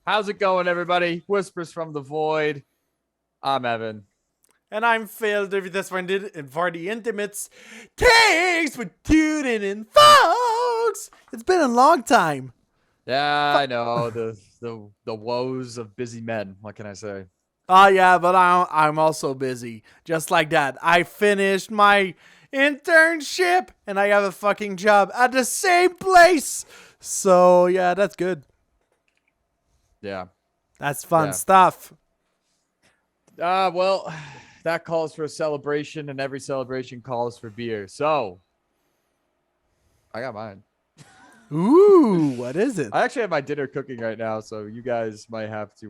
How's it going, everybody? Whispers from the Void. I'm Evan. And I'm Phil, this one and for the intimates. Thanks for tuning in, folks. It's been a long time. Yeah, I know the woes of busy men. What can I say? Oh yeah, but I'm also busy. Just like that, I finished my internship and I have a fucking job at the same place. So yeah, that's good. Yeah. That's fun stuff. Well, that calls for a celebration, and every celebration calls for beer. So, I got mine. Ooh, what is it? I actually have my dinner cooking right now, so you guys might have to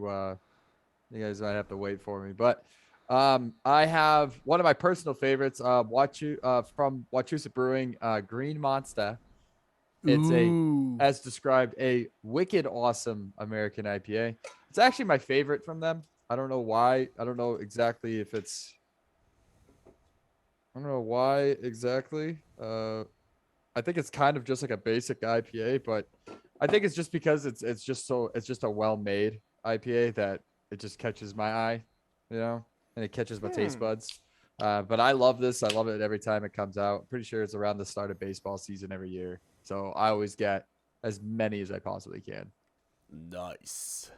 wait for me. But I have one of my personal favorites, from Wachusett Brewing, Green Monsta. It's as described, a wicked awesome American IPA. It's actually my favorite from them. I don't know why. I don't know exactly if it's. I don't know why exactly. I think it's kind of just like a basic IPA, but I think it's just because it's just a well-made IPA that it just catches my eye, and it catches my taste buds. But I love this. I love it every time it comes out. I'm pretty sure it's around the start of baseball season every year. So I always get as many as I possibly can. Nice.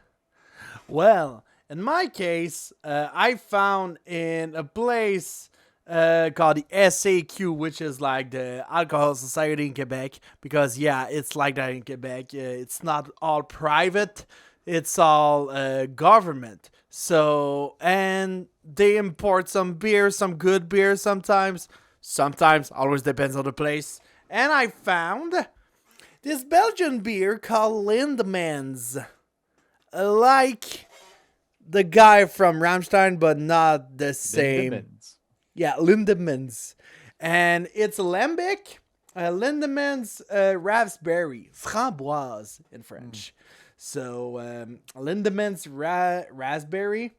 Well, in my case, I found in a place called the SAQ, which is like the Alcohol Society in Quebec, because it's like that in Quebec. It's not all private, it's all government. So, and they import some beer, some good beer sometimes, always depends on the place. And I found this Belgian beer called Lindemans. Like the guy from Rammstein, but not the same. Lindemans. Yeah, Lindemans. And it's a Lambic, Lindemans Raspberry Framboise in French. So, Lindemans Raspberry.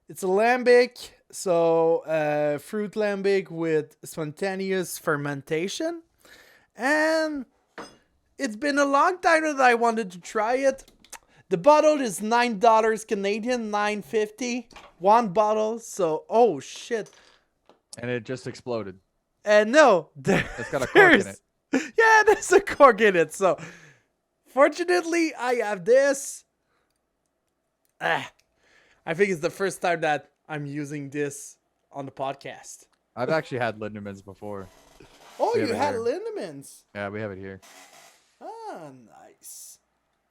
It's a Lambic, so fruit Lambic with spontaneous fermentation. And it's been a long time that I wanted to try it. The bottle is $9 Canadian, $9.50. One bottle, so, oh shit. And it just exploded. No. It's got a cork in it. Yeah, there's a cork in it. So, fortunately, I have this. I think it's the first time that I'm using this on the podcast. I've actually had Lindemans before. Oh, you had Lindemans? Yeah, we have it here. Ah, nice.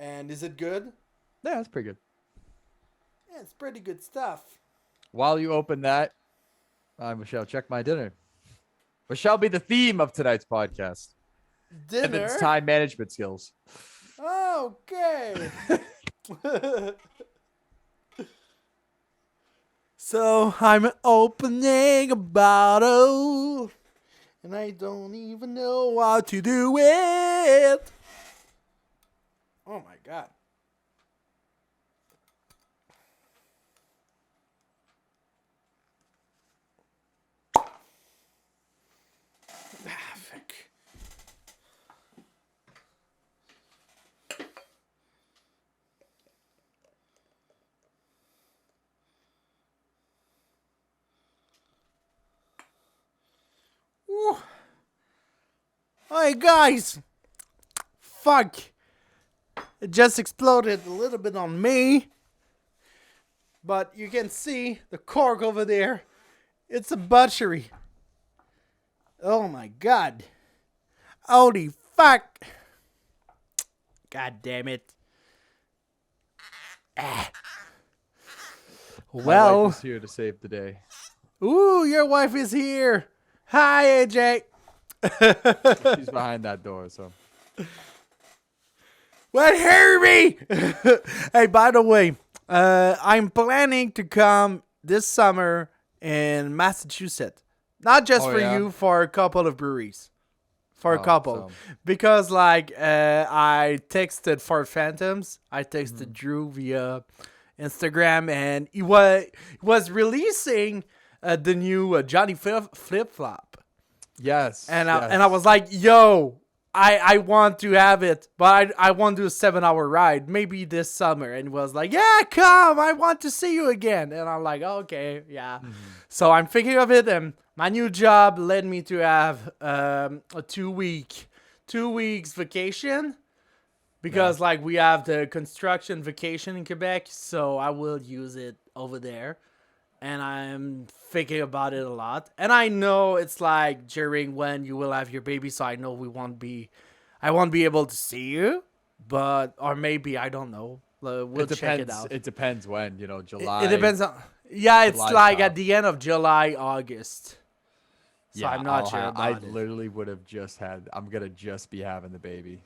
And is it good? Yeah, it's pretty good. Yeah, it's pretty good stuff. While you open that, I shall check my dinner, which shall be the theme of tonight's podcast. Dinner? Evan's time management skills. Okay. So I'm opening a bottle, and I don't even know how to do it. Oh my god. Fuck. Woo. Hey guys. Fuck. It just exploded a little bit on me. But you can see the cork over there. It's a butchery. Oh my god. Holy fuck. God damn it. Well. My wife is here to save the day. Ooh, your wife is here. Hi, AJ. She's behind that door, so. Well, hear me. Hey, by the way, I'm planning to come this summer in Massachusetts. Not just for you, for a couple of breweries. For a couple. Because, I texted Fort Phantoms. I texted Drew via Instagram, and he was releasing the new Johnny Flip Flop. Yes. And I was like, yo, I want to have it, but I want to do a 7-hour ride, maybe this summer. And he was like, yeah, come, I want to see you again. And I'm like, okay, yeah. So I'm thinking of it, and my new job led me to have a 2 weeks vacation. Because like we have the construction vacation in Quebec, so I will use it over there. And I'm thinking about it a lot. And I know it's like during when you will have your baby, so I know I won't be able to see you, or maybe, I don't know. We'll check it out. It depends when, July. It depends on, yeah, it's July like top. at the end of July, August. So Yeah, I'm not sure about I it. literally would have I'm going to just be having the baby.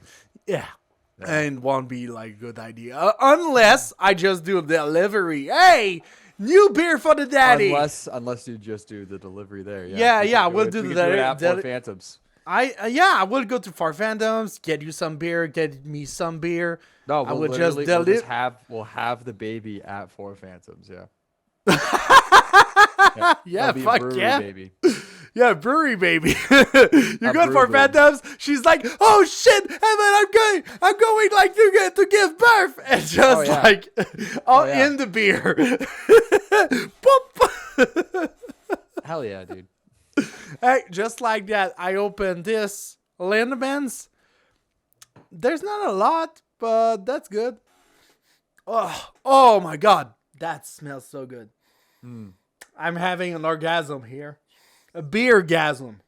Yeah. And won't be like a good idea. Unless I just do delivery. Hey, new beer for the daddy. Unless you just do the delivery there. Yeah, we'll do we the could do it at Four Phantoms. I will go to Four Phantoms, get you some beer, get me some beer. No, I will we'll have the baby at Four Phantoms. Yeah. Yeah, fuck brewery, yeah. baby. Yeah, brewery baby. You're going for Phantoms. She's like, oh shit, and then I'm going like to give birth, and just in the beer. Boop. Hell yeah, dude. Hey, just like that, I opened this Lindemans. There's not a lot, but that's good. Oh my god, that smells so good. I'm having an orgasm here. A beer-gasm.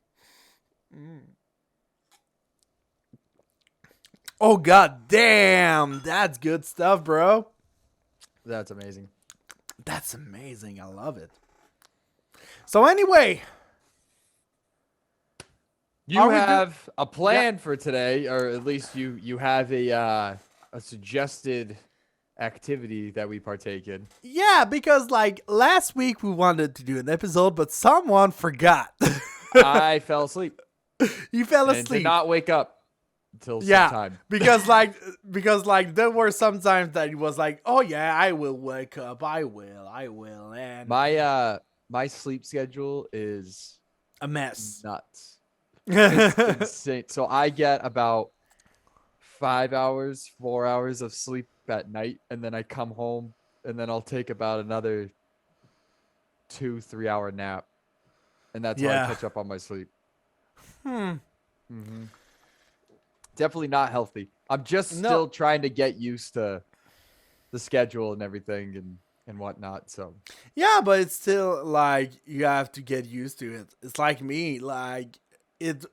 Oh, god damn. That's good stuff, bro. That's amazing. That's amazing. I love it. So anyway. You have a plan for today, or at least you have a suggested activity that we partake in. Yeah, because like last week we wanted to do an episode, but someone forgot. I fell asleep. You fell asleep. And did not wake up until sometime. because there were some times that it was like, oh yeah, I will wake up. I will. And my sleep schedule is a mess. Nuts. It's insane. So I get about 4 hours of sleep at night, and then I come home, and then I'll take about another 2-3 hour nap, and that's how I catch up on my sleep. Definitely not healthy. I'm just still trying to get used to the schedule and everything and whatnot. So yeah, but it's still like you have to get used to it. It's like me, like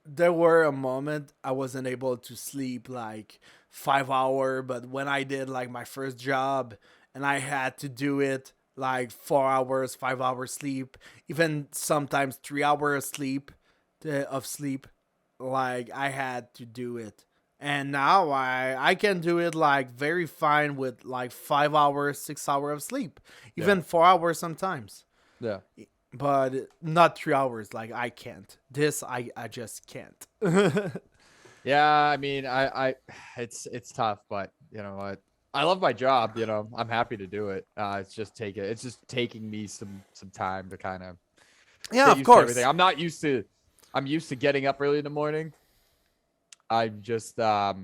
there were a moment I wasn't able to sleep like 5 hours, but when I did like my first job and I had to do it like 4 hours, 5 hours sleep, even sometimes 3 hours sleep, like I had to do it. And now I can do it like very fine with like 5 hours, 6 hours of sleep, even 4 hours sometimes. Yeah. But not 3 hours. Like I can't. This I just can't. Yeah, I mean, it's tough, but you know what? I love my job. You know, I'm happy to do it. It's just taking me some time to kind of of course. I'm used to getting up early in the morning. I'm just the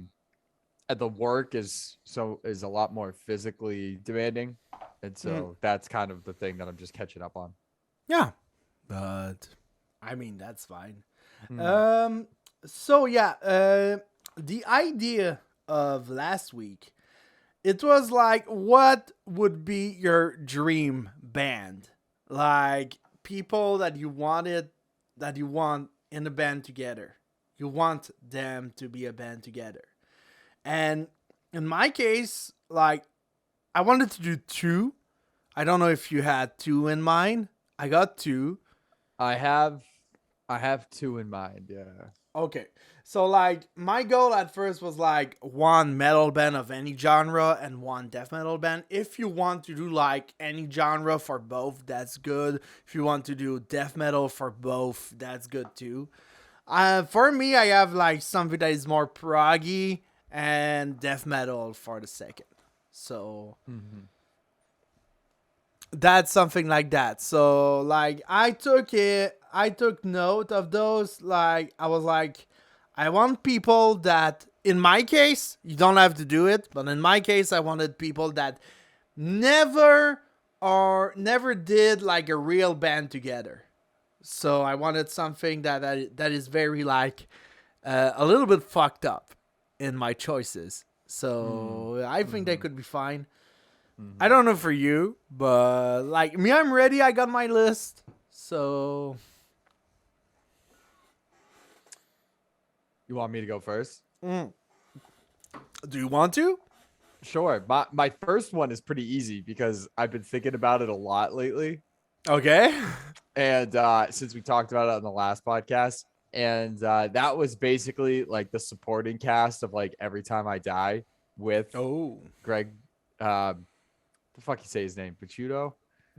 work is a lot more physically demanding, and so that's kind of the thing that I'm just catching up on. Yeah, but I mean that's fine. So yeah, the idea of last week, it was like, what would be your dream band? Like people that you want in a band together. You want them to be a band together. And in my case, like I wanted to do 2. I don't know if you had 2 in mind. I got 2. I have 2 in mind, yeah. Okay. So like my goal at first was like 1 metal band of any genre and 1 death metal band. If you want to do like any genre for both, that's good. If you want to do death metal for both, that's good too. For me, I have like something that is more proggy and death metal for the second. So that's something like that. So like I took note of those. Like I was like, I want people that, in my case, you don't have to do it, but in my case, I wanted people that never did like a real band together. So I wanted something that is very like a little bit fucked up in my choices. So I think they could be fine. I don't know for you, but like me, I'm ready. I got my list. So You want me to go first? do you want to? Sure. My first one is pretty easy because I've been thinking about it a lot lately. Okay. And since we talked about it on the last podcast, and that was basically like the supporting cast of like Every Time I Die with Greg. The fuck you say his name? Pucciato?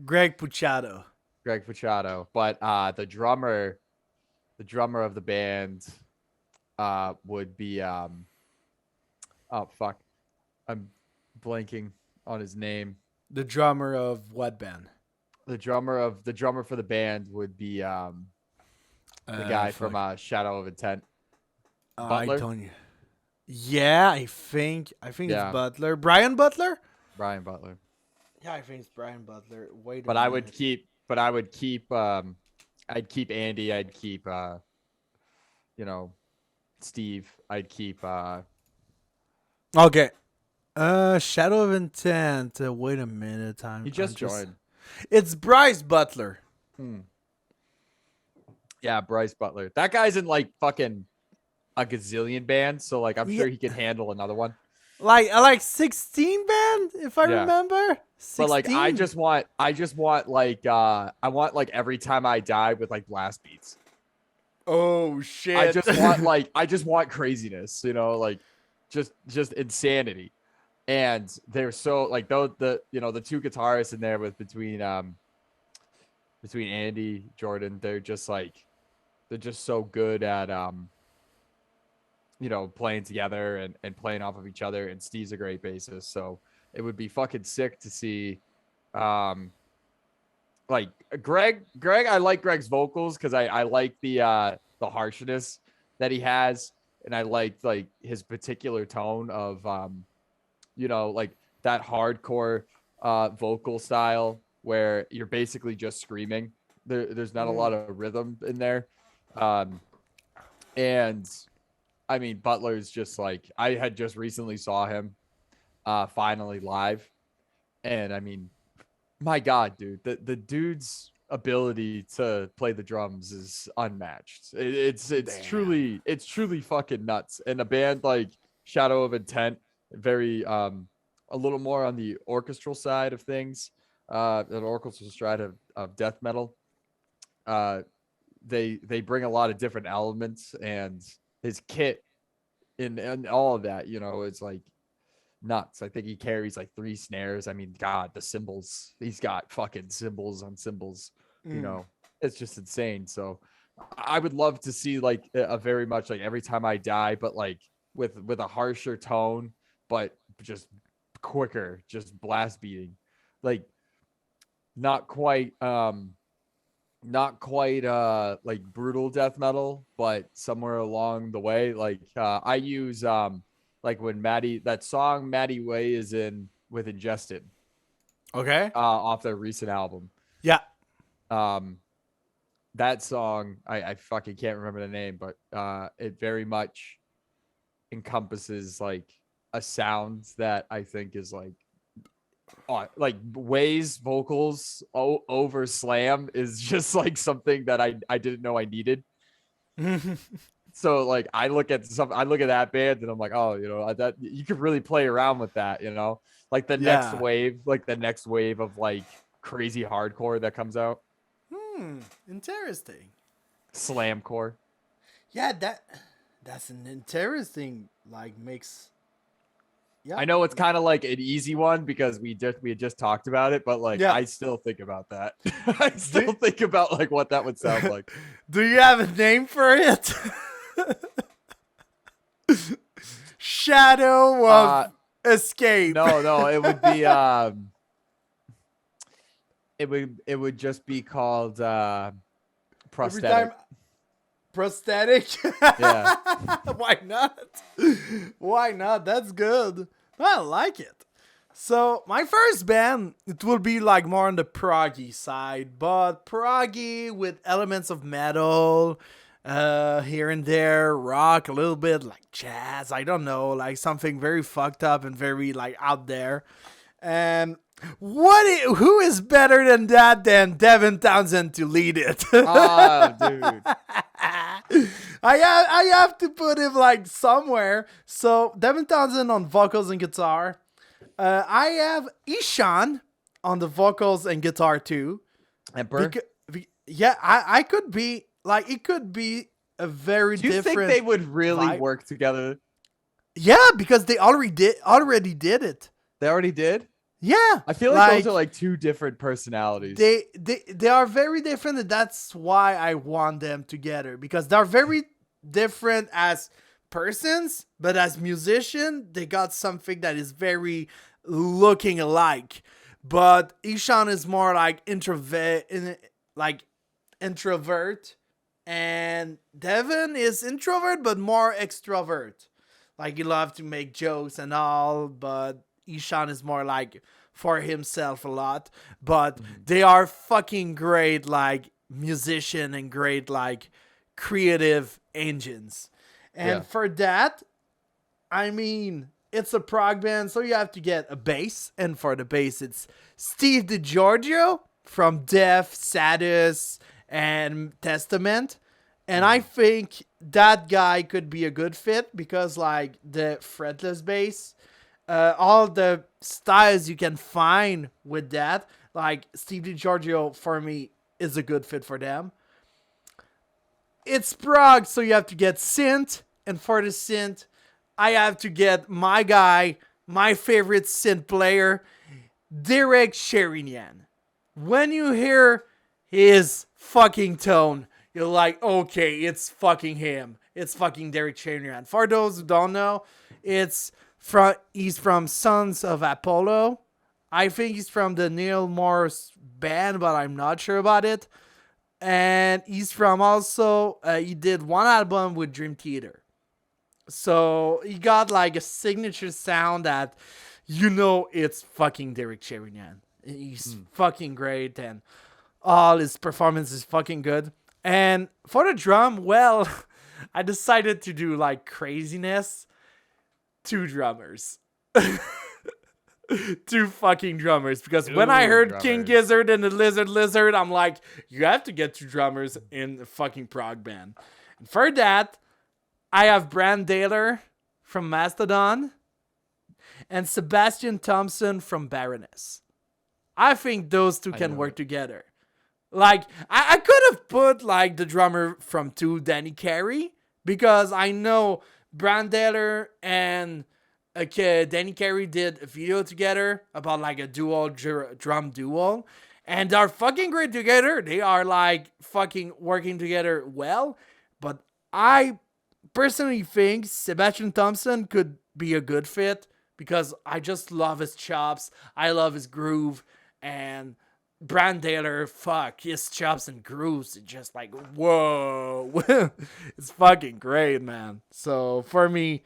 Greg Puciato. Greg Pucciato. But the drummer of the band would be oh fuck. I'm blanking on his name. The drummer of what band? The drummer for the band would be the guy from Shadow of Intent. Butler. I don't. Yeah, I think Yeah. it's Butler. Brian Butler. Brian Butler. Yeah, I think it's Brian Butler. Wait. But I would keep. I'd keep Andy. I'd keep. Steve. I'd keep. Okay. Shadow of Intent. Wait a minute. He just joined. It's Bryce Butler. Yeah, Bryce Butler. That guy's in like fucking a gazillion bands, so like I'm sure he could handle another one. Like 16 band, if I remember. 16. But like I just want like I want like Every Time I Die with like blast beats. Oh shit. I just want craziness, like just insanity. And they're so like the two guitarists in there between Andy, Jordan, they're just so good at playing together and playing off of each other, and Steve's a great bassist, so it would be fucking sick to see like Greg. I like Greg's vocals because I like the harshness that he has, and I like his particular tone of like that hardcore vocal style where you're basically just screaming. There's not a lot of rhythm in there. And I mean, Butler's just like, I had just recently saw him finally live. And I mean, my God, dude, the dude's ability to play the drums is unmatched. It's truly fucking nuts. And a band like Shadow of Intent, very a little more on the orchestral side of things, an orchestral side of death metal. They bring a lot of different elements, and his kit and all of that, it's like nuts. I think he carries like 3 snares. I mean, God, the cymbals, he's got fucking cymbals on cymbals, it's just insane. So I would love to see like a very much like Every Time I Die, but like with a harsher tone, but just quicker, just blast beating, like not quite like brutal death metal, but somewhere along the way. Like I use like when that song Maddie Way is in with Ingested, okay, off their recent album. Yeah. That song, I fucking can't remember the name, but it very much encompasses like a sound that I think is like Way's vocals over Slam is just like something that I didn't know I needed. So like I look at that band and I'm like, oh, that you could really play around with that, like the next wave of like crazy hardcore that comes out. Interesting. Slamcore. Yeah, that's an interesting like mix. Yeah. I know it's kind of like an easy one because we had just talked about it, but like I still think about that. I still think about like what that would sound like. Do you have a name for it? Shadow of Escape. No, it would be it would just be called prosthetic. prosthetic. Yeah. Why not? Why not? That's good. I like it. So my first band, it will be like more on the proggy side, but proggy with elements of metal, here and there, rock, a little bit like jazz. I don't know, like something very fucked up and very like out there. And who is better than that than Devin Townsend to lead it? Oh, dude. I have to put him like somewhere. So Devin Townsend on vocals and guitar. I have Ishan on the vocals and guitar too. Emperor. Yeah, I could be like, it could be a very Do you different. think they would really vibe. work together? Yeah, because they already did it. They already did. Yeah, I feel like those are like two different personalities. They are very different, and that's why I want them together, because they're very different as persons, but as musician, they got something that is very looking alike. But Ishan is more like introvert, and Devin is introvert but more extrovert. Like, he loves to make jokes and all, but Ishan is more like for himself a lot. But they are fucking great, like, musician and great, like, creative engines. And for that, I mean, it's a prog band, so you have to get a bass. And for the bass, it's Steve DiGiorgio from Def, Sadus, and Testament. And I think that guy could be a good fit because, like, the fretless bass, all the styles you can find with that, like, Steve DiGiorgio, for me, is a good fit for them. It's prog, so you have to get synth. And for the synth, I have to get my guy, my favorite synth player, Derek Sherinian. When you hear his fucking tone, you're like, okay, it's fucking him. It's fucking Derek Sherinian. For those who don't know, he's from Sons of Apollo. I think he's from the Neil Morse band, but I'm not sure about it. And he's from also, he did one album with Dream Theater. So he got like a signature sound that, you know, it's fucking Derek Sherinian. He's fucking great, and all his performance is fucking good. And for the drum, well, I decided to do like craziness. 2 drummers. 2 fucking drummers. Because when I heard King Gizzard and the Lizard, I'm like, you have to get 2 drummers in the fucking prog band. And for that, I have Brand Daler from Mastodon and Sebastian Thompson from Baroness. I think those 2 can work together. Like, I could have put, like, the drummer from 2, Danny Carey, because I know Brand Daler and Danny Carey did a video together about, like, a dual drum duo, and they're fucking great together. They are, like, fucking working together well, but I personally think Sebastian Thompson could be a good fit because I just love his chops. I love his groove, and Brand Daler, fuck, his chops and grooves, it's just like, whoa. It's fucking great, man. So for me,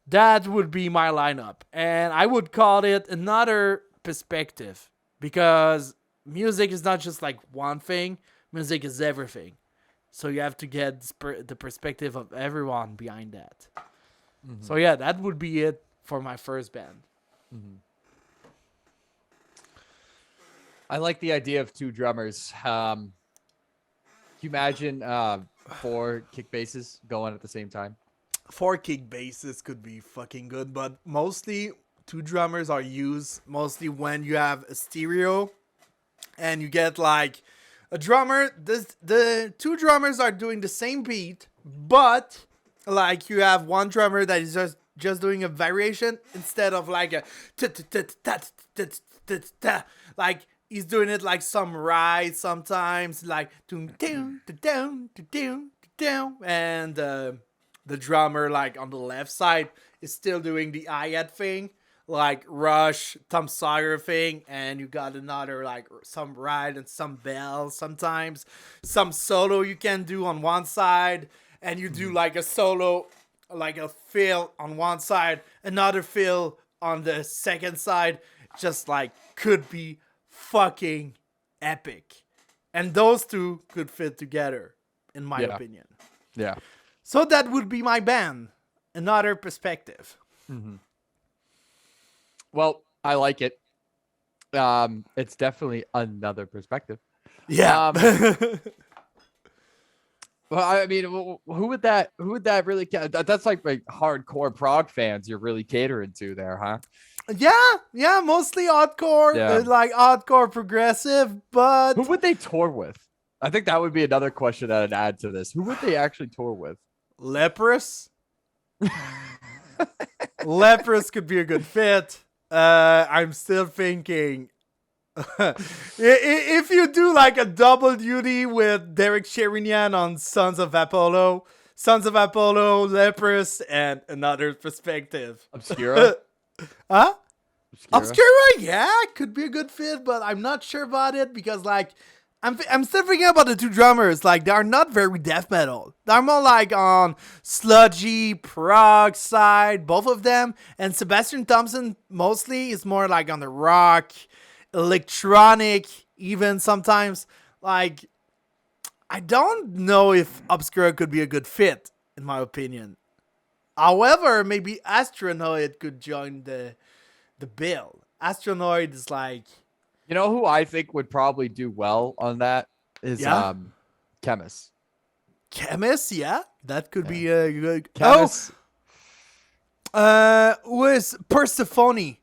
that would be my lineup. And I would call it Another Perspective, because music is not just like one thing. Music is everything. So you have to get the perspective of everyone behind that. So yeah, that would be it for my first band. I like the idea of 2 drummers. Can you imagine 4 kick basses going at the same time? 4 kick basses could be fucking good, but mostly 2 drummers are used mostly when you have a stereo and you get like a drummer. The 2 drummers are doing the same beat, but like you have one drummer that is just doing a variation instead of like a like he's doing it like some ride sometimes, like down, and the drummer like on the left side is still doing the hi-hat thing, like Rush, Tom Sawyer thing, and you got another like some ride and some bells sometimes, some solo you can do on one side, and you do like a solo, like a fill on one side, another fill on the second side, just like could be fucking epic. And those two could fit together, in my opinion. Yeah. So that would be my band. Another Perspective. Well, I like it. It's definitely another perspective. Yeah. Well, I mean, who would that really? That's like hardcore prog fans you're really catering to there, huh? Yeah, mostly hardcore, like hardcore progressive. But who would they tour with? I think that would be another question that I'd add to this. Who would they actually tour with? Leprous. Leprous could be a good fit. I'm still thinking. If you do like a double duty with Derek Sherinian on Sons of Apollo, Leprous, and Another Perspective. Obscura? Huh? Obscura, yeah, could be a good fit, but I'm not sure about it because like I'm still thinking about the two drummers. Like, they are not very death metal. They're more like on sludgy prog side, both of them. And Sebastian Thompson mostly is more like on the rock, electronic, even sometimes. Like, I don't know if Obscura could be a good fit, in my opinion. However, maybe Astronoid could join the bill. Astronoid is like... You know who I think would probably do well on that is Chemist. Chemist, yeah, that could be a good. Chemist. Was Persephone.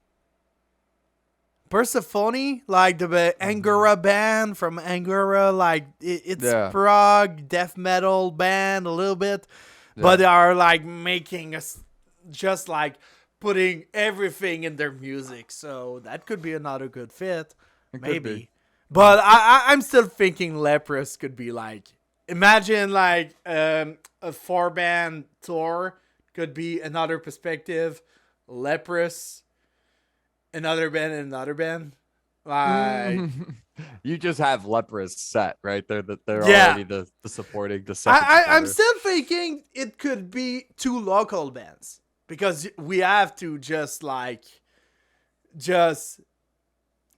Like the Angora band from Angora, like it's prog death metal band a little bit, but they are like making us just like putting everything in their music, so that could be another good fit. Maybe. But I'm still thinking Leprous could be like, imagine like a 4-band tour could be Another Perspective, Leprous, another band. Like you just have Leprous set right there. They're already the supporting the second. I'm still thinking it could be 2 local bands because we have to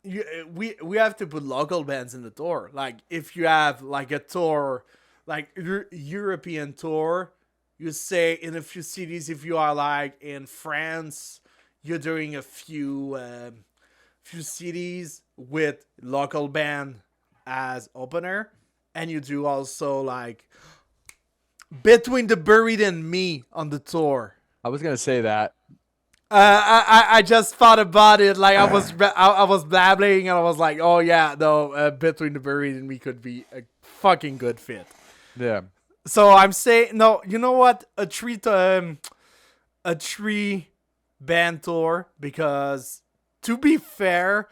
we have to put local bands in the tour. Like, if you have like a tour, like European tour, you say in a few cities, if you are like in France, you're doing a few cities with local band as opener, and you do also like Between the Buried and Me on the tour. I was gonna say that. I just thought about it. Like, I was babbling and I was like, oh yeah, no, Between the Buried and Me could be a fucking good fit. Yeah. So I'm saying, no, you know what? A 3-band tour, because to be fair,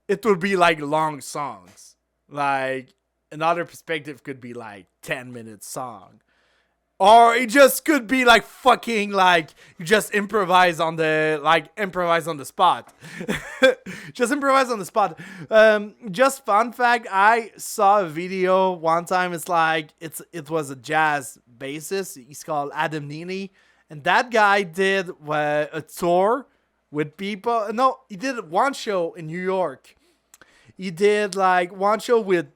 it will be like long songs. Like, Another Perspective could be like 10-minute song. Or it just could be like fucking like you just improvise on the spot. Just improvise on the spot. Just fun fact, I saw a video one time. It's like it was a jazz bassist. He's called Adam Neely, and that guy did a tour with people. No, he did one show in New York. He did like one show with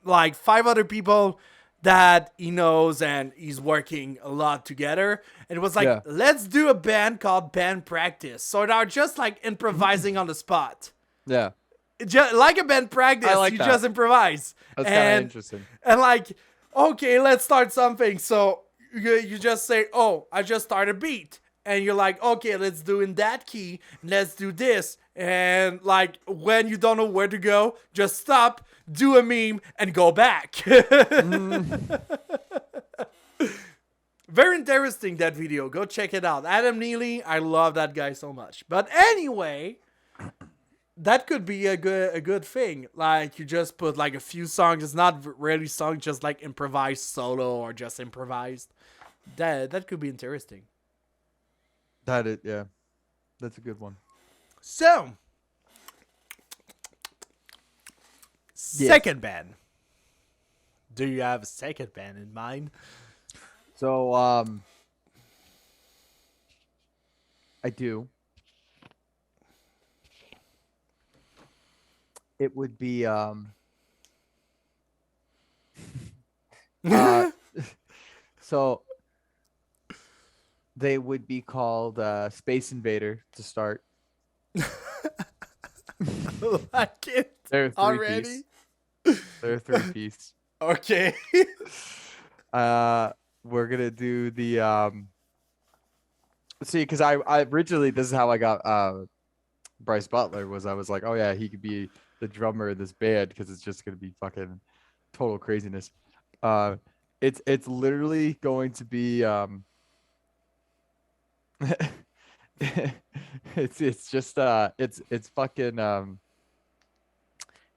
like 5 other people that he knows, and he's working a lot together. And it was like, let's do a band called Band Practice. So they're just like improvising on the spot. Yeah. Just like a band practice, you just improvise. That's kind of interesting. And like, okay, let's start something. So you just say, oh, I just started a beat. And you're like, okay, let's do in that key. Let's do this. And like, when you don't know where to go, just stop, do a meme, and go back. Very interesting, that video. Go check it out. Adam Neely, I love that guy so much. But anyway, that could be a good thing. Like, you just put like a few songs. It's not really songs, just like improvised solo or just improvised. That could be interesting. That's a good one. So, second band. Do you have a second band in mind? So I do. It would be uh so they would be called Space Invader to start. Like it They're a already. three-piece. They're a three-piece. Okay. We're gonna do the see, because I originally, this is how I got Bryce Butler. Was I was like, oh yeah, he could be the drummer in this band because it's just gonna be fucking total craziness. It's literally going to be it's just it's fucking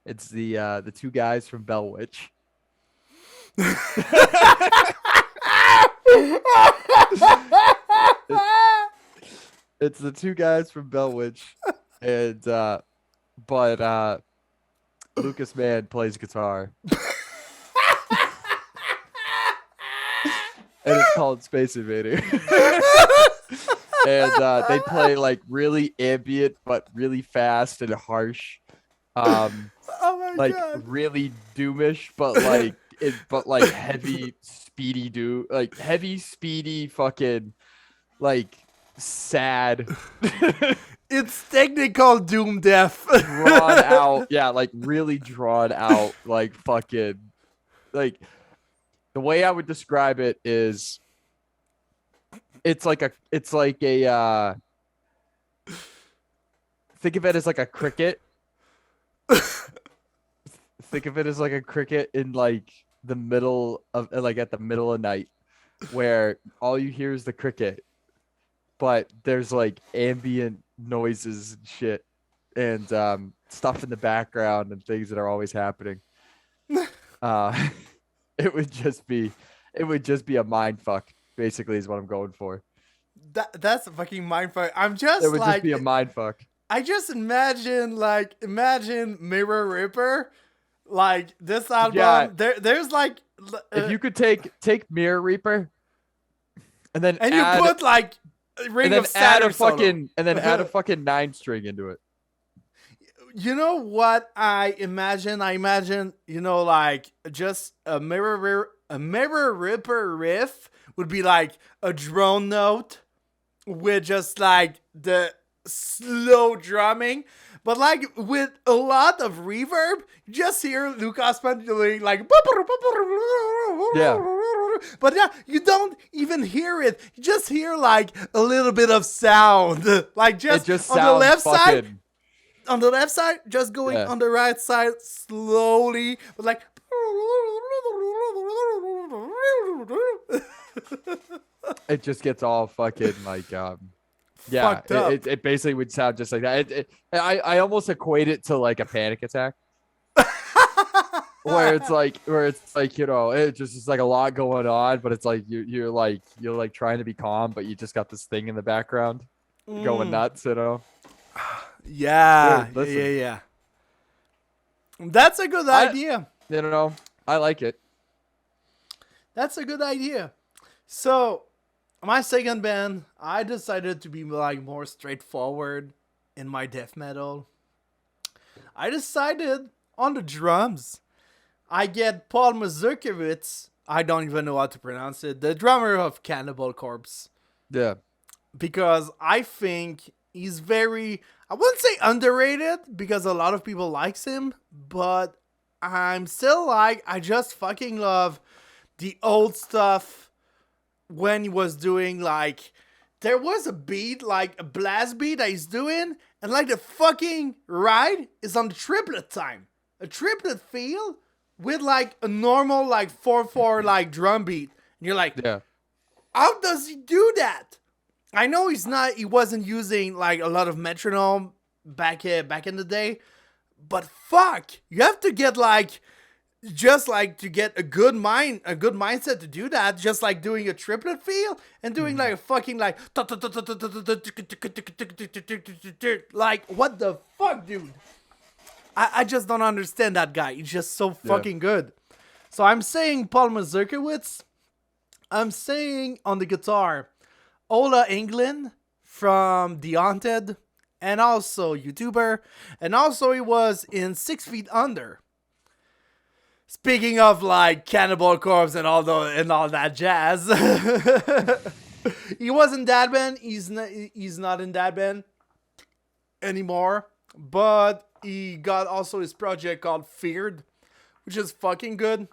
it's the two guys from Bell Witch. It's the two guys from Bell Witch, and but Lucas Mann plays guitar, and it's called Space Invader. And they play like really ambient but really fast and harsh, Oh my like god. really doomish, but like heavy speedy like heavy speedy fucking like sad. It's technical doom death. Drawn out, yeah, like really drawn out, like fucking, like the way I would describe it is, it's like a think of it as like a cricket. Think of it as like a cricket in like the middle of, like at the middle of night, where all you hear is the cricket, but there's like ambient noises and shit, and stuff in the background and things that are always happening. It would just be a mind fuck, basically, is what I'm going for. That's a fucking mindfuck. I'm It just would like, just be a mind fuck. I just imagine Mirror Ripper, like this album. Yeah. There's like, If you could take Mirror Reaper and then and add, you put like Ring and then of add Saturn a fucking add a fucking 9-string into it. You know what I imagine? I imagine, like just a Mirror Ripper riff would be like a drone note with just like the slow drumming, but like with a lot of reverb. You just hear Lucas doing like, Yeah. but yeah, you don't even hear it. You just hear like a little bit of sound, like It just on the sounds left side. fucking. On the left side, just going Yeah. on the right side slowly, but like. It just gets all fucking like yeah. Fucked up. It basically would sound just like that. I almost equate it to like a panic attack, where it's like it just is like a lot going on, but it's like you're like trying to be calm, but you just got this thing in the background going nuts, Yeah, Dude, listen. yeah. That's a good idea. I like it. That's a good idea. So, my second band, I decided to be like more straightforward in my death metal. I decided on the drums. I get Paul Mazurkiewicz. I don't even know how to pronounce it. The drummer of Cannibal Corpse. Yeah. Because I think he's very, I wouldn't say underrated because a lot of people likes him, but I'm still like, I just fucking love the old stuff when he was doing like, there was a beat, like a blast beat that he's doing, and like the fucking ride is on the triplet time. A triplet feel with like a normal like 4/4 like drum beat. And you're like, Yeah. how does he do that? I know he wasn't using like a lot of metronome back in the day, but fuck, you have to get like, just like to get a good mindset to do that, just like doing a triplet feel and doing like a fucking like, like what the fuck, dude? I just don't understand that guy. He's just so fucking good. So I'm saying Paul Mazurkiewicz. I'm saying on the guitar, Ola England from The Haunted, and also YouTuber, and also he was in 6 Feet Under. Speaking of like Cannibal Corpse and all that jazz, he was in that band. He's not in that band anymore, but he got also his project called Feared, which is fucking good.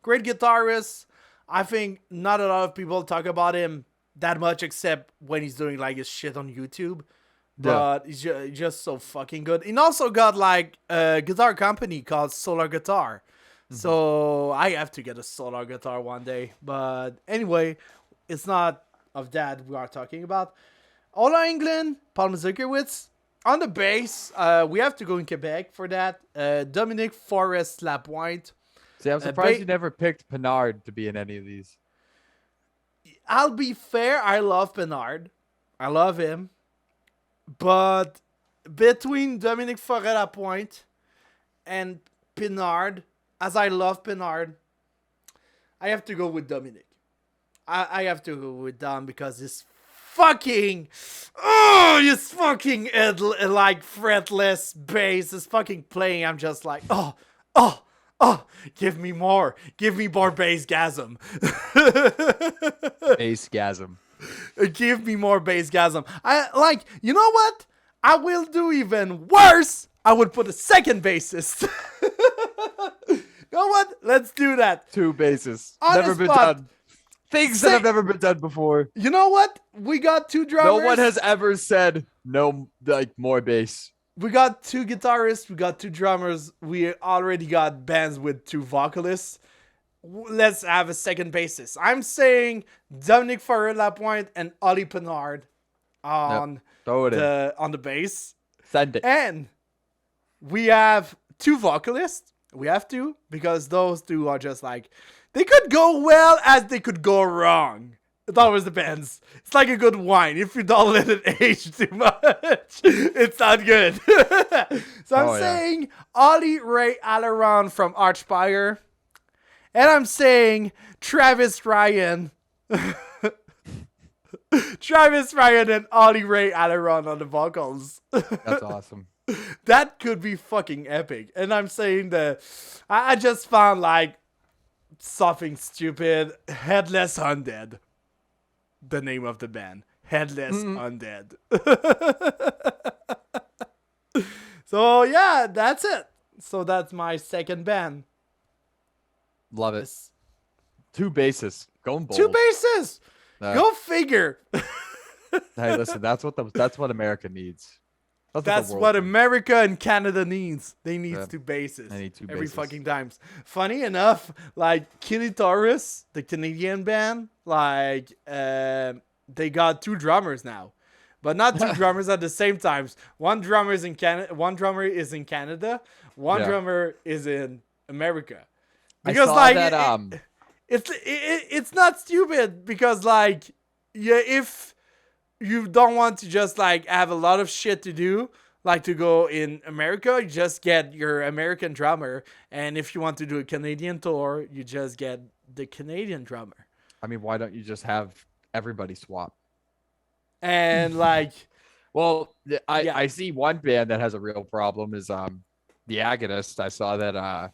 Great guitarist. I think not a lot of people talk about him that much except when he's doing like his shit on YouTube. But he's just so fucking good. He also got like a guitar company called Solar Guitar. So I have to get a solar guitar one day. But anyway, it's not of that we are talking about. Ola England, Paul Mazurkiewicz. On the bass, we have to go in Quebec for that. Dominic Forest Lapointe. See, I'm surprised you never picked Pinard to be in any of these. I'll be fair, I love Pinard. I love him. But between Dominic Forest Lapointe and Pinard, as I love Pinard, I have to go with Dominic. I have to go with Dom because his fucking like fretless bass, his fucking playing. I'm just like, oh, give me more bassgasm. Bassgasm. Give me more bassgasm. I like, you know what? I will do even worse. I would put a second bassist. You know what? Let's do that. 2 basses. On never the been spot. done. Things that have never been done before. You know what? We got 2 drummers. No one has ever said no, like more bass. We got 2 guitarists. We got 2 drummers. We already got bands with 2 vocalists. Let's have a second bassist. I'm saying Dominic Farrer-Lapointe and Ollie Pinard on the bass. Send it. And we have 2 vocalists. We have to, because those 2 are just like, they could go well as they could go wrong. It always depends. It's like a good wine. If you don't let it age too much, it's not good. So I'm saying Ollie Ray Alleron from Archspire. And I'm saying Travis Ryan. Travis Ryan and Ollie Ray Alleron on the vocals. That's awesome. That could be fucking epic. And I'm saying that I just found like something stupid. Headless Undead. The name of the band. Headless Undead. So yeah, that's it. So that's my second band. Love it. 2 basses. Going bold. 2 basses. Go figure. Hey, listen, that's what America needs. That's what America and Canada needs. They need 2 basses. They need 2 every basses. fucking times. Funny enough, like Killy Taurus, the Canadian band, like they got 2 drummers now, but not 2 drummers at the same times. One drummer is in Canada. One drummer is in Canada. One drummer is in America. Because like that, it's not stupid because like if you don't want to just like have a lot of shit to do, like to go in America, you just get your American drummer. And if you want to do a Canadian tour, you just get the Canadian drummer. I mean, why don't you just have everybody swap? And like, well, I see one band that has a real problem is the Agonist. I saw that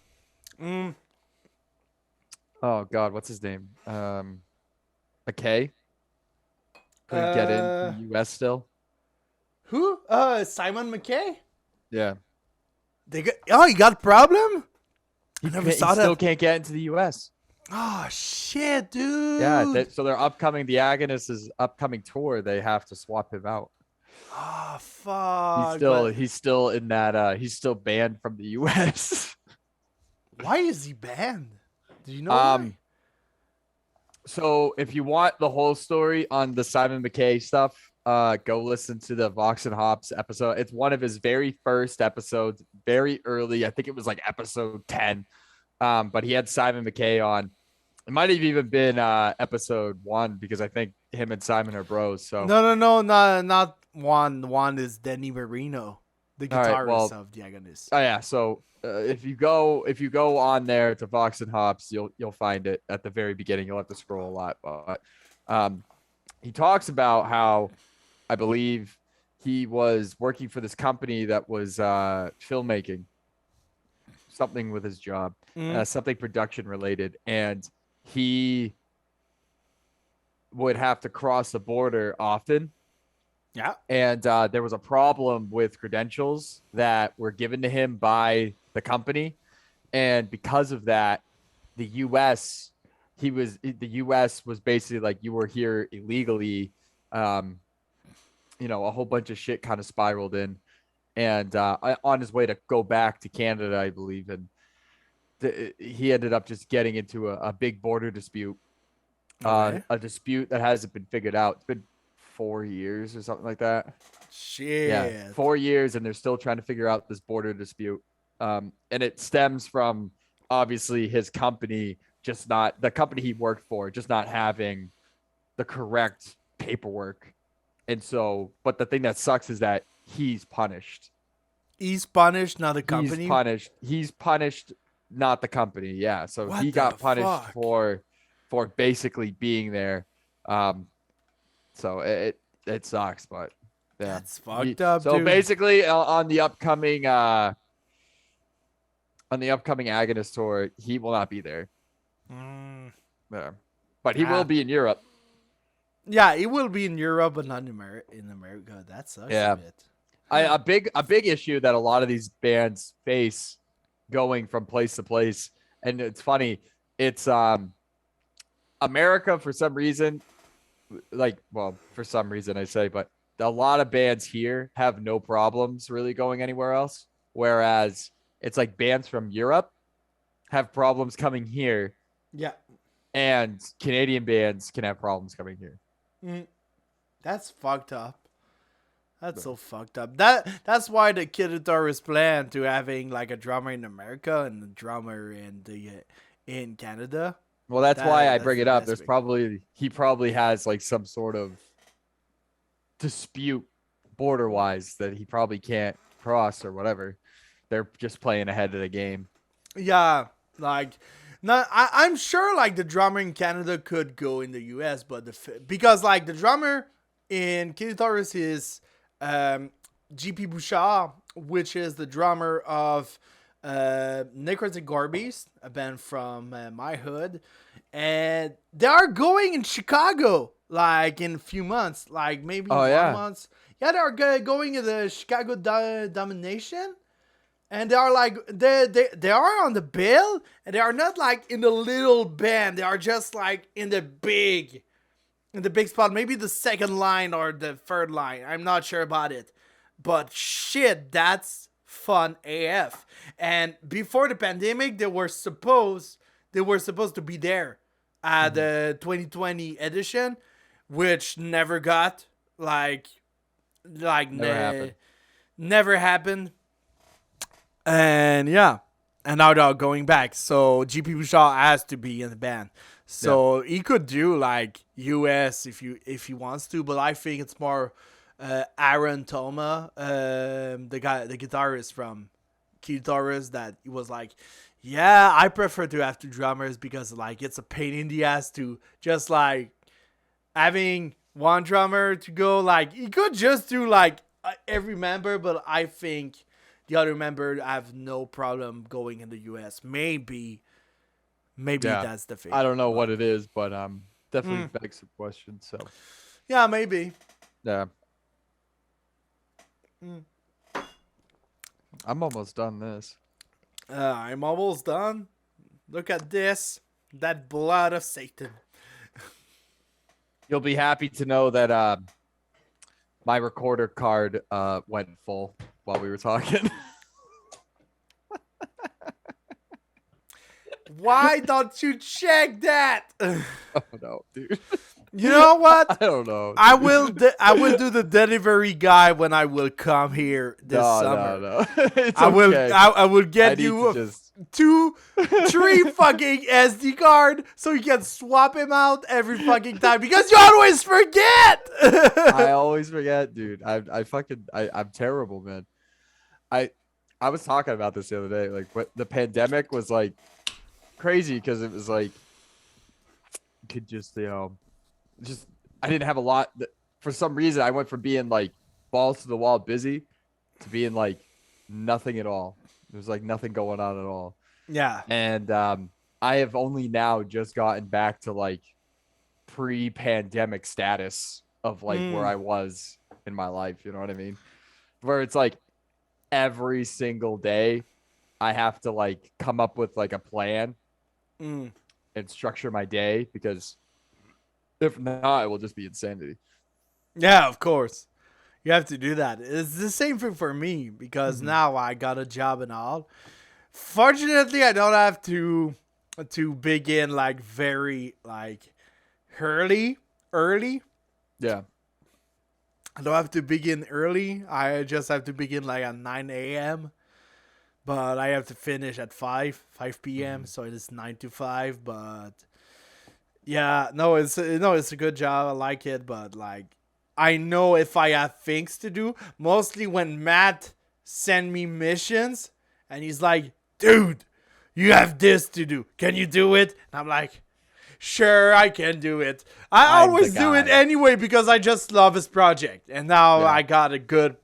oh God, what's his name? McKay. Couldn't get in the US still. Who? Simon McKay? Yeah. He got a problem? I never saw that. Still can't get into the US. Oh shit, dude. Yeah, so their the Agonist's upcoming tour, they have to swap him out. Oh fuck. He's still in that he's still banned from the US. Why is he banned? Do you know why? So if you want the whole story on the Simon McKay stuff, go listen to the VOX&HOPS episode. It's one of his very first episodes, very early. I think it was like episode 10. But he had Simon McKay on. It might have even been episode 1 because I think him and Simon are bros. So No, not one. One is Denny Marino. the All right, guitarist well, of the Agonist. Oh yeah, so if you go on there to Vox and Hops, you'll find it at the very beginning. You'll have to scroll a lot, but he talks about how I believe he was working for this company that was filmmaking, something with his job, something production related, and he would have to cross the border often. Yeah. And there was a problem with credentials that were given to him by the company. And because of that, the U.S. was basically like, you were here illegally. A whole bunch of shit kind of spiraled in. And on his way to go back to Canada, I believe. And he ended up just getting into a big border dispute, Okay. a dispute that hasn't been figured out. It's been 4 years or something like that. Shit. Yeah, 4 years, and they're still trying to figure out this border dispute. And it stems from obviously his company, the company he worked for, just not having the correct paperwork. And so, but the thing that sucks is that he's punished. He's punished, not the company. He's punished, not the company. Yeah. So What he got the punished fuck? for basically being there. So it sucks, but yeah, That's fucked up, so dude. basically, on the upcoming Agonist tour, he will not be there. Yeah, but he will be in Europe. Yeah, it will be in Europe, but not in America. That sucks a bit. A big issue that a lot of these bands face going from place to place, and it's funny. It's America for some reason, for some reason I say, but a lot of bands here have no problems really going anywhere else. Whereas it's like bands from Europe have problems coming here. Yeah. And Canadian bands can have problems coming here. That's fucked up. That's so fucked up. That's why the Kid Guitarist planned to having like a drummer in America and a drummer in Canada. Well, that's why I bring it up. He probably has like some sort of dispute border wise that he probably can't cross or whatever. They're just playing ahead of the game. Yeah, I'm sure like the drummer in Canada could go in the US, but because like the drummer in Kid Guitarist is GP Bouchard, which is the drummer of Necrotic Garbeast, a band from my hood, and they are going in Chicago like in a few months, like maybe 1 month. Yeah, they are going to the Chicago Domination, and they are like they are on the bill, and they are not like in the little band. They are just like in the big spot, maybe the second line or the third line. I'm not sure about it, but shit, that's fun AF. And before the pandemic, they were supposed to be there at the 2020 edition, which never got never happened. And yeah, and now they're going back. So GP Bouchard has to be in the band. So he could do like US if he wants to, but I think it's more Aaron Toma, the guitarist from Kid Guitarist, that he was like, yeah, I prefer to have two drummers because like it's a pain in the ass to just like having one drummer to go. Like he could just do like every member, but I think the other member have no problem going in the US. Maybe that's the thing. I don't know what it is, but definitely begs some questions. So yeah, maybe. Yeah. I'm almost done this. I'm almost done. Look at this. That blood of Satan. You'll be happy to know that my recorder card went full while we were talking. Why don't you check that? Oh no, dude. You know what? I don't know. Dude. I will do the delivery guy when I will come here this summer. No. I will get you 2, 3 fucking SD card so you can swap him out every fucking time because you always forget. I always forget, dude. I'm terrible, man. I was talking about this the other day. Like, what the pandemic was like crazy because it was like you could just just I didn't have a lot. For some reason, I went from being like balls to the wall busy to being like nothing at all. There's like nothing going on at all. Yeah. And I have only now just gotten back to like pre-pandemic status of like where I was in my life. You know what I mean? Where it's like every single day I have to like come up with like a plan and structure my day, because if not, it will just be insanity. Yeah, of course. You have to do that. It's the same thing for me because now I got a job and all. Fortunately, I don't have to begin like very like early. Yeah. I don't have to begin early. I just have to begin like at 9 a.m. But I have to finish at 5 p.m. So it is 9 to 5. But yeah, it's a good job. I like it. But like, I know if I have things to do, mostly when Matt send me missions and he's like, dude, you have this to do. Can you do it? And I'm like, sure, I can do it. I always do it anyway because I just love his project. And now I got a good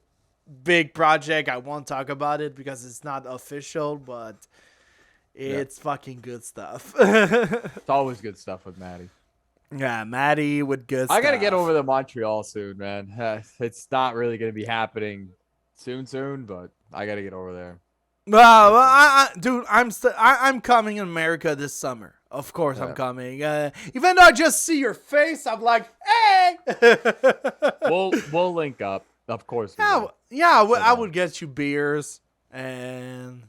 big project. I won't talk about it because it's not official, but it's fucking good stuff. It's always good stuff with Maddie. Yeah, Maddie with good stuff. I gotta get over to Montreal soon, man. It's not really gonna be happening soon, but I gotta get over there. Well, dude, I'm coming in America this summer. Of course, I'm coming. Even though I just see your face, I'm like, hey. We'll link up, of course. I would get you beers and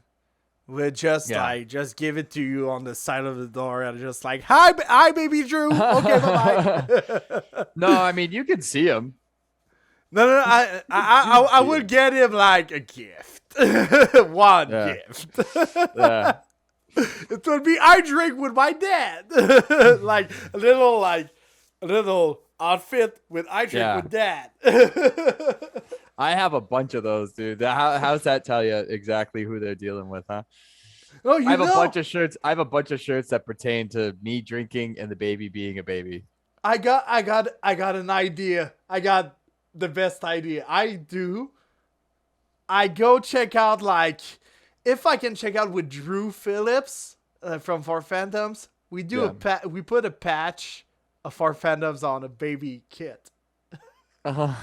we'll just just give it to you on the side of the door and just like, hi, baby Drew. Okay, bye. No, I mean you can see him. No, I would get him like a gift. One gift. Yeah. It would be I drink with my dad. like a little outfit with I drink with dad. I have a bunch of those, dude. How's that tell you exactly who they're dealing with, huh? Oh, I have a bunch of shirts. I have a bunch of shirts that pertain to me drinking and the baby being a baby. I got an idea. I got the best idea. I go check out like if I can check out with Drew Phillips from Four Phantoms. We do we put a patch of Four Phantoms on a baby kit. On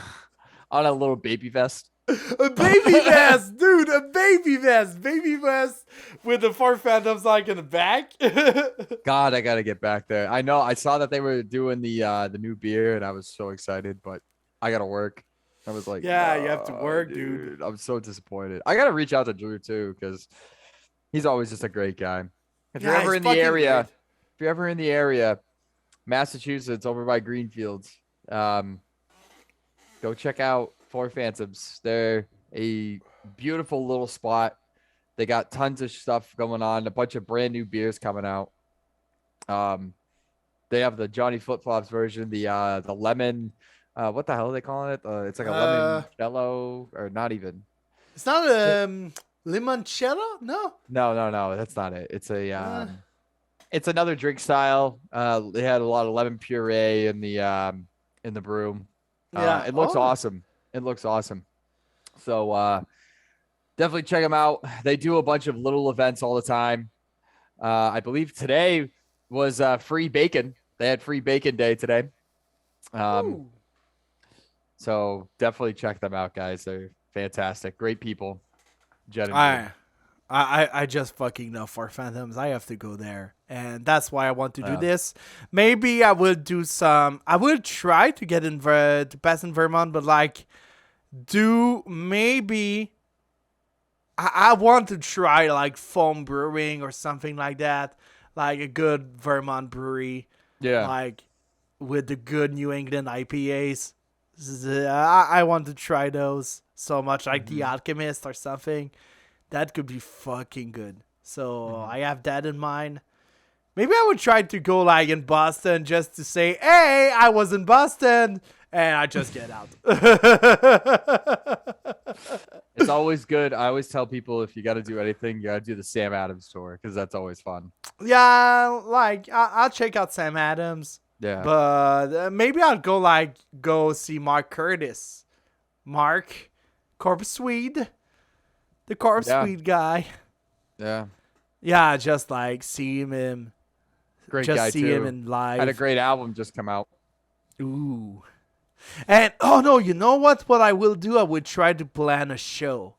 a little baby vest. A baby vest, dude! A baby vest with the Four Phantoms like in the back. God, I gotta get back there. I know. I saw that they were doing the new beer, and I was so excited, but I gotta work. I was like, yeah, you have to work, dude. I'm so disappointed. I gotta reach out to Drew too, because he's always just a great guy. If you're ever in the area, Massachusetts, over by Greenfields, go check out Four Phantoms. They're a beautiful little spot. They got tons of stuff going on, a bunch of brand new beers coming out. They have the Johnny Flip Flops version, the lemon. What the hell are they calling it? It's like a limoncello, or not even. It's not a limoncello? No. No. That's not it. It's a it's another drink style. They had a lot of lemon puree in the brew. It looks awesome. It looks awesome. So definitely check them out. They do a bunch of little events all the time. I believe today was free bacon. They had free bacon day today. So definitely check them out, guys. They're fantastic. Great people. I just fucking know Four Phantoms. I have to go there. And that's why I want to do this. Maybe I will do I will try to get to pass in Vermont, but like I want to try like foam brewing or something like that. Like a good Vermont brewery. Yeah. Like with the good New England IPAs. I want to try those so much, like The Alchemist or something. That could be fucking good. So I have that in mind. Maybe I would try to go like in Boston just to say, hey, I was in Boston, and I just get out. It's always good. I always tell people if you got to do anything, you got to do the Sam Adams tour because that's always fun. Yeah, like I'll check out Sam Adams, Yeah. but maybe I'll go see Mark Curtis, Mark Corpse Swede, the Corpse Yeah. Swede guy. Yeah. Yeah, just like see him, Great just guy see too. him in live. Had a great album just come out. Ooh. And oh no, you know what? What I will do, I would try to plan a show.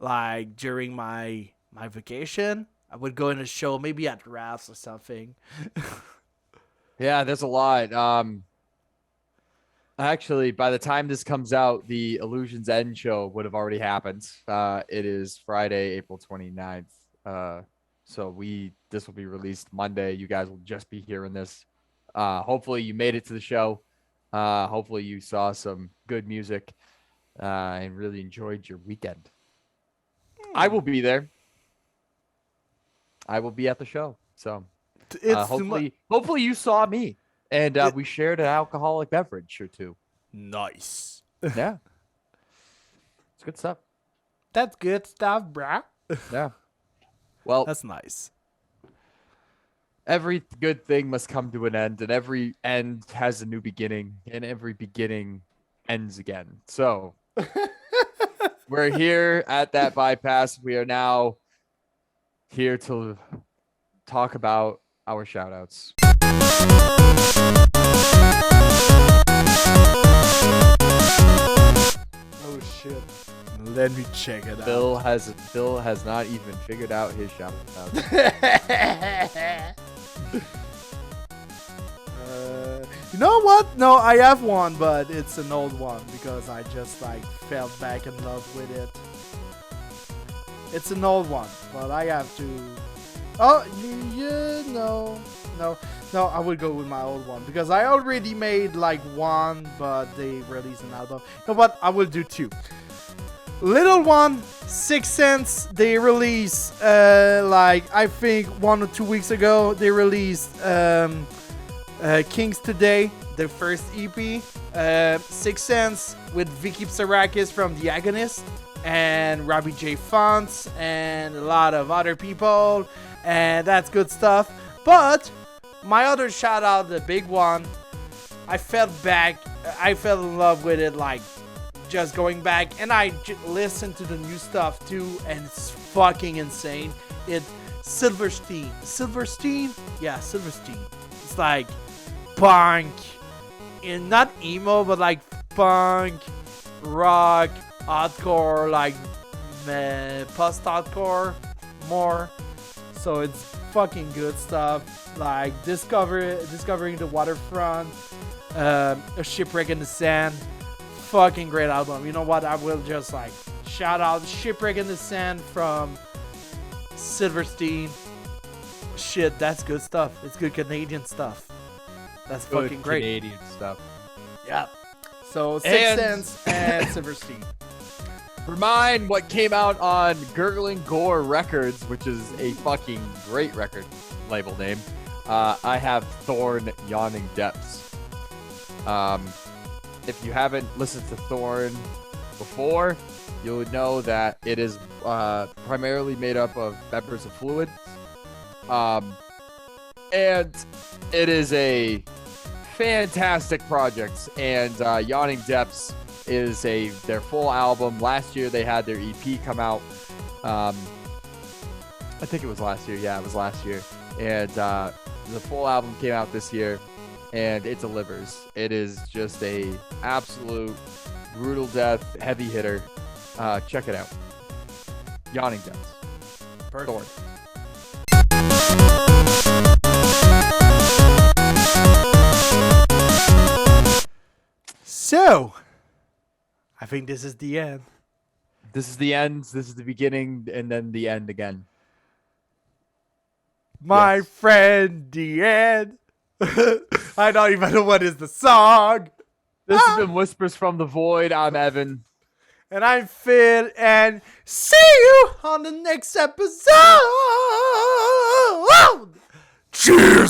Like during my vacation, I would go in a show, maybe at Ralph's or something. Yeah, there's a lot. Actually, by the time this comes out, the Illusions End show would have already happened. It is Friday, April 29th. So this will be released Monday. You guys will just be hearing this. Hopefully you made it to the show. Hopefully you saw some good music and really enjoyed your weekend. I will be there. I will be at the show. So hopefully you saw me and we shared an alcoholic beverage or two. Nice. Yeah. It's good stuff. That's good stuff, bruh. Yeah. Well, That's nice. every good thing must come to an end, and every end has a new beginning, and every beginning ends again. So we're here at that bypass. We are now here to talk about our shout outs. Oh shit. Let me check it Phil has not even figured out his shout outs. You know what? No, I have one, but it's an old one because I just like fell back in love with it. It's an old one, but I have to. Oh, no, I would go with my old one because I already made like one, but they released an album. You know what? I will do two. Little one, 6 cents. They released like I think 1 or 2 weeks ago. They released Kings Today, the first EP. 6 cents with Vicky Psarakis from The Agonist and Robbie J. Fonts and a lot of other people, and that's good stuff. But my other shout out, the big one, I fell in love with it like just going back, and I listened to the new stuff too, and it's fucking insane. It's Silverstein. Yeah, Silverstein. It's like punk, and not emo, but like punk, rock, hardcore, like post-hardcore more. So it's fucking good stuff. Like discovering the waterfront, A Shipwreck in the Sand. Fucking great album. You know what? I will just like shout out Shipwreck in the Sand from Silverstein. Shit, that's good stuff. It's good Canadian stuff. That's Good fucking great. Canadian stuff. Yeah. So 6 cents and Silverstein. For mine, what came out on Gurgling Gore Records, which is a fucking great record label name, I have Thorn, Yawning Depths. If you haven't listened to Thorn before, you would know that it is primarily made up of members of Fluid. And it is a fantastic project. And Yawning Depths is their full album. Last year they had their EP come out. I think it was last year. Yeah, it was last year. And the full album came out this year, and it delivers. It is just a absolute brutal death heavy hitter. Check it out. Yawning Depths. Perfect. Thorn. So, I think this is the end. This is the end. This is the beginning, and then the end again. My Yes. friend, the end. I don't even know what is the song. This has been Whispers from the Void. I'm Evan. And I'm Phil, and see you on the next episode. Cheers.